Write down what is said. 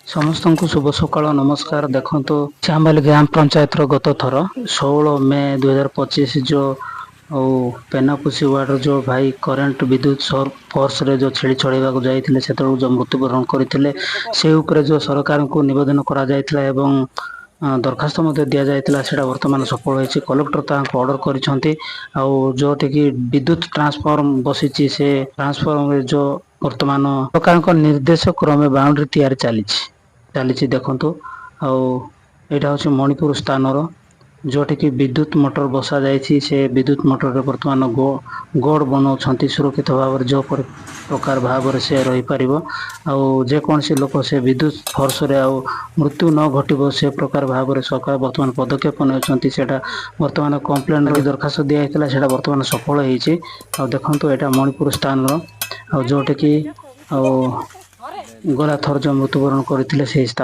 ସମସ୍ତଙ୍କୁ ଶୁଭ ସକାଳ ନମସ୍କାର। ଦେଖନ୍ତୁ ଚାମ୍ବାଲି ଗ୍ରାମ ପଞ୍ଚାୟତର ଗତ ଥର 16 ମେ 2025 ଯୋଉ ଆଉ ପେନାପୁସି ୱାର୍ଡର ଯୋଉ ଭାଇ କରେଣ୍ଟ ବିଦ୍ୟୁତ ଫୋର୍ସରେ ଯୋଉ ଛେଳି ଚଢ଼େଇବାକୁ ଯାଇଥିଲେ ସେତେବେଳକୁ ଯୋଉ ମୃତ୍ୟୁବରଣ କରିଥିଲେ ସେ ଉପରେ ଯୋଉ ସରକାରଙ୍କୁ ନିବେଦନ କରାଯାଇଥିଲା ଏବଂ ଦରଖାସ୍ତ ମଧ୍ୟ ଦିଆଯାଇଥିଲା ସେଇଟା ବର୍ତ୍ତମାନ ସଫଳ ହୋଇଛି। କଲେକ୍ଟର ତାଙ୍କୁ ଅର୍ଡର କରିଛନ୍ତି ଆଉ ଯୋଉଠିକି ବିଦ୍ୟୁତ ଟ୍ରାନ୍ସଫର୍ମ ବସିଛି ସେ ଟ୍ରାନ୍ସଫର୍ମରେ ଯୋଉ ବର୍ତ୍ତମାନ ସରକାରଙ୍କ ନିର୍ଦ୍ଦେଶ କ୍ରମେ ବାଉଣ୍ଡ୍ରି ତିଆରି ଚାଲିଛି ଦେଖନ୍ତୁ। ଆଉ ଏଇଟା ହଉଛି ମଣିପୁର ସ୍ଥାନର ଯୋଉଠିକି ବିଦ୍ୟୁତ ମୋଟର ବସା ଯାଇଛି। ସେ ବିଦ୍ୟୁତ ମୋଟରରେ ବର୍ତ୍ତମାନ ଗୋଡ ବନାଉଛନ୍ତି ସୁରକ୍ଷିତ ଭାବରେ ଯୋଉ ପ୍ରକାର ଭାବରେ ସେ ରହିପାରିବ ଆଉ ଯେକୌଣସି ଲୋକ ସେ ବିଦ୍ୟୁତ ଫୋର୍ସରେ ଆଉ ମୃତ୍ୟୁ ନ ଘଟିବ ସେ ପ୍ରକାର ଭାବରେ ସରକାର ବର୍ତ୍ତମାନ ପଦକ୍ଷେପ ନେଉଛନ୍ତି। ସେଇଟା ବର୍ତ୍ତମାନ କମ୍ପ୍ଲେନ କି ଦରଖାସ୍ତ ଦିଆଯାଇଥିଲା ସେଇଟା ବର୍ତ୍ତମାନ ସଫଳ ହେଇଛି। ଆଉ ଦେଖନ୍ତୁ ଏଇଟା ମଣିପୁର ସ୍ଥାନର ଆଉ ଯୋଉଠିକି ଆଉ ଗଲା ଥର ଯୋଉ ମୃତ୍ୟୁବରଣ କରିଥିଲେ ସେଇ ସ୍ଥାନ